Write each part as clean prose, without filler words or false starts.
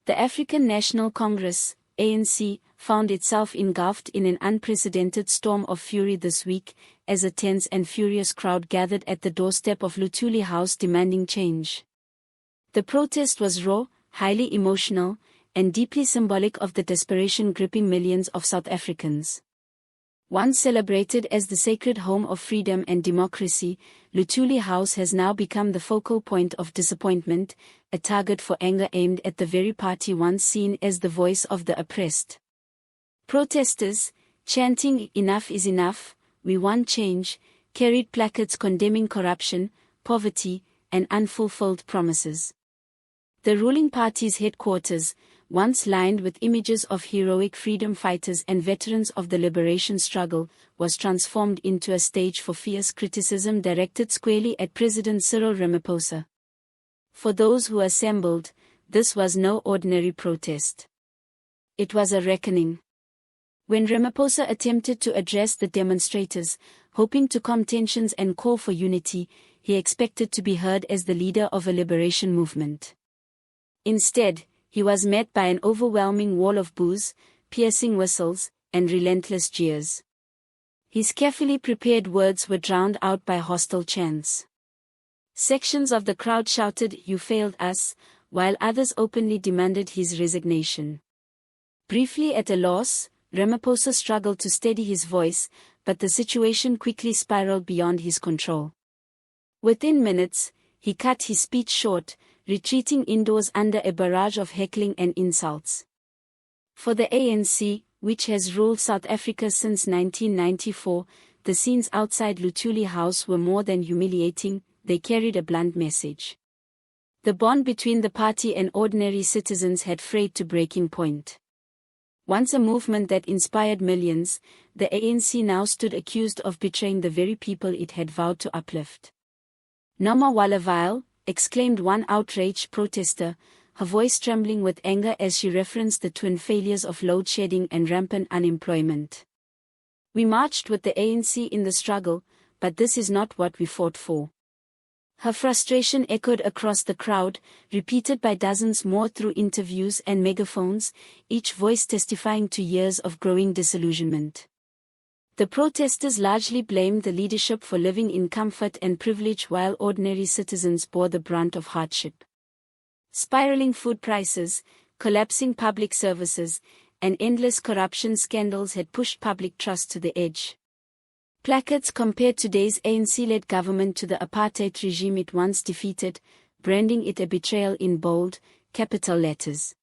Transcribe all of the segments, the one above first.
The African National Congress, ANC, found itself engulfed in an unprecedented storm of fury this week, as a tense and furious crowd gathered at the doorstep of Luthuli House demanding change. The protest was raw, highly emotional, and deeply symbolic of the desperation gripping millions of South Africans. Once celebrated as the sacred home of freedom and democracy, Luthuli House has now become the focal point of disappointment, a target for anger aimed at the very party once seen as the voice of the oppressed. Protesters, chanting "Enough is enough, we want change," carried placards condemning corruption, poverty, and unfulfilled promises. The ruling party's headquarters, once lined with images of heroic freedom fighters and veterans of the liberation struggle, was transformed into a stage for fierce criticism directed squarely at President Cyril Ramaphosa. For those who assembled, this was no ordinary protest. It was a reckoning. When Ramaphosa attempted to address the demonstrators, hoping to calm tensions and call for unity, he expected to be heard as the leader of a liberation movement. Instead, he was met by an overwhelming wall of boos, piercing whistles, and relentless jeers. His carefully prepared words were drowned out by hostile chants. Sections of the crowd shouted, "You failed us," while others openly demanded his resignation. Briefly at a loss, Ramaphosa struggled to steady his voice, but the situation quickly spiraled beyond his control. Within minutes, he cut his speech short, retreating indoors under a barrage of heckling and insults. For the ANC, which has ruled South Africa since 1994, the scenes outside Luthuli House were more than humiliating, they carried a blunt message. The bond between the party and ordinary citizens had frayed to breaking point. Once a movement that inspired millions, the ANC now stood accused of betraying the very people it had vowed to uplift. "Noma volatile," exclaimed one outraged protester, her voice trembling with anger as she referenced the twin failures of load shedding and rampant unemployment. "We marched with the ANC in the struggle, but this is not what we fought for." Her frustration echoed across the crowd, repeated by dozens more through interviews and megaphones, each voice testifying to years of growing disillusionment. The protesters largely blamed the leadership for living in comfort and privilege while ordinary citizens bore the brunt of hardship. Spiraling food prices, collapsing public services, and endless corruption scandals had pushed public trust to the edge. Placards compared today's ANC-led government to the apartheid regime it once defeated, branding it a betrayal in bold, capital letters.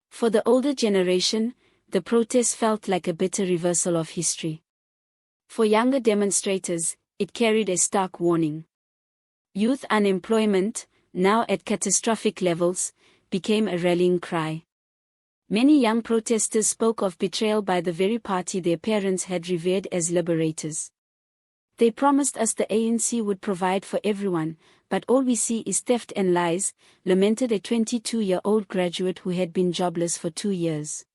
For the older generation, the protest felt like a bitter reversal of history. For younger demonstrators, it carried a stark warning. Youth unemployment, now at catastrophic levels, became a rallying cry. Many young protesters spoke of betrayal by the very party their parents had revered as liberators. "They promised us the ANC would provide for everyone, but all we see is theft and lies," lamented a 22-year-old graduate who had been jobless for 2 years.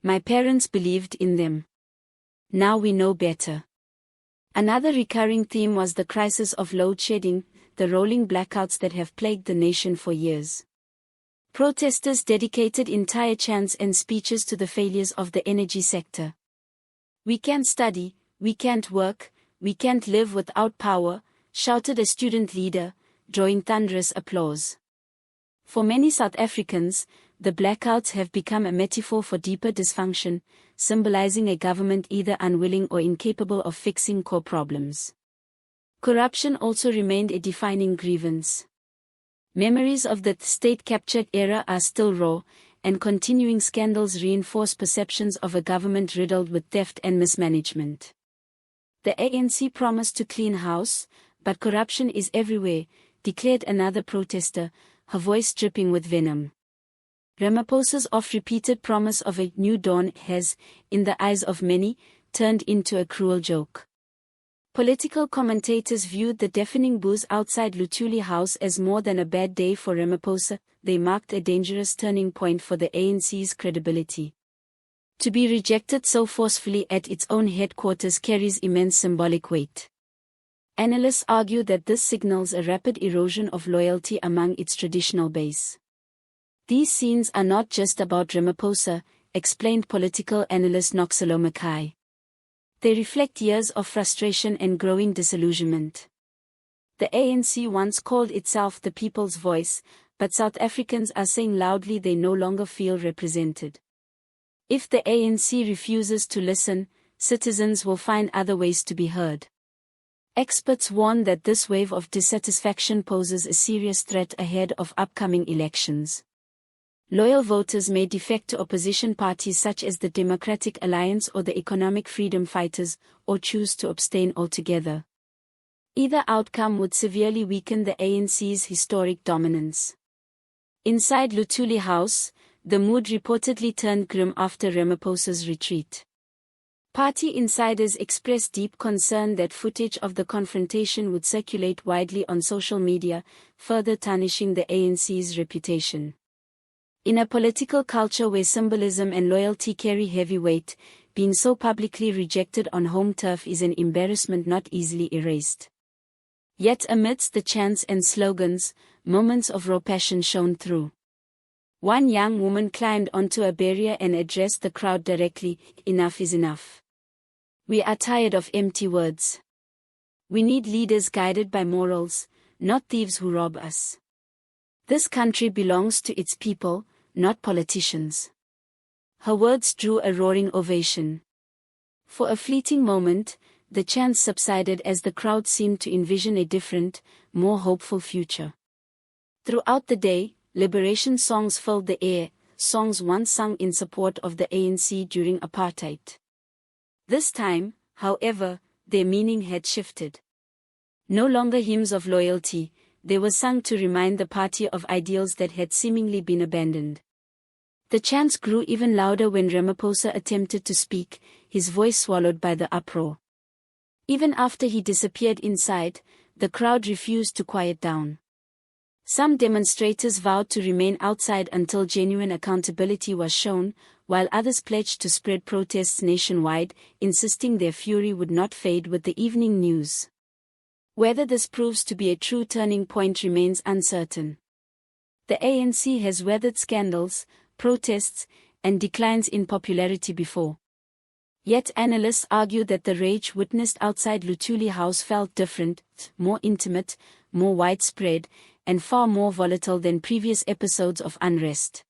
"My parents believed in them. Now we know better." Another recurring theme was the crisis of load shedding, the rolling blackouts that have plagued the nation for years. Protesters dedicated entire chants and speeches to the failures of the energy sector. "We can't study, we can't work, we can't live without power," shouted a student leader, drawing thunderous applause. For many South Africans, the blackouts have become a metaphor for deeper dysfunction, symbolizing a government either unwilling or incapable of fixing core problems. Corruption also remained a defining grievance. Memories of the state-captured era are still raw, and continuing scandals reinforce perceptions of a government riddled with theft and mismanagement. "The ANC promised to clean house, but corruption is everywhere," declared another protester, her voice dripping with venom. Ramaphosa's oft-repeated promise of a new dawn has, in the eyes of many, turned into a cruel joke. Political commentators viewed the deafening boos outside Luthuli House as more than a bad day for Ramaphosa, they marked a dangerous turning point for the ANC's credibility. To be rejected so forcefully at its own headquarters carries immense symbolic weight. Analysts argue that this signals a rapid erosion of loyalty among its traditional base. These scenes are not just about Ramaphosa, explained political analyst Noxolo Mackay. They reflect years of frustration and growing disillusionment. The ANC once called itself the people's voice, but South Africans are saying loudly they no longer feel represented. If the ANC refuses to listen, citizens will find other ways to be heard. Experts warn that this wave of dissatisfaction poses a serious threat ahead of upcoming elections. Loyal voters may defect to opposition parties such as the Democratic Alliance or the Economic Freedom Fighters, or choose to abstain altogether. Either outcome would severely weaken the ANC's historic dominance. Inside Luthuli House, the mood reportedly turned grim after Ramaphosa's retreat. Party insiders expressed deep concern that footage of the confrontation would circulate widely on social media, further tarnishing the ANC's reputation. In a political culture where symbolism and loyalty carry heavy weight, being so publicly rejected on home turf is an embarrassment not easily erased. Yet amidst the chants and slogans, moments of raw passion shone through. One young woman climbed onto a barrier and addressed the crowd directly, "Enough is enough. We are tired of empty words. We need leaders guided by morals, not thieves who rob us. This country belongs to its people, not politicians." Her words drew a roaring ovation. For a fleeting moment, the chants subsided as the crowd seemed to envision a different, more hopeful future. Throughout the day, liberation songs filled the air, songs once sung in support of the ANC during apartheid. This time, however, their meaning had shifted. No longer hymns of loyalty, they were sung to remind the party of ideals that had seemingly been abandoned. The chants grew even louder when Ramaphosa attempted to speak, his voice swallowed by the uproar. Even after he disappeared inside, the crowd refused to quiet down. Some demonstrators vowed to remain outside until genuine accountability was shown, while others pledged to spread protests nationwide, insisting their fury would not fade with the evening news. Whether this proves to be a true turning point remains uncertain. The ANC has weathered scandals, protests, and declines in popularity before. Yet analysts argue that the rage witnessed outside Luthuli House felt different, more intimate, more widespread, and far more volatile than previous episodes of unrest.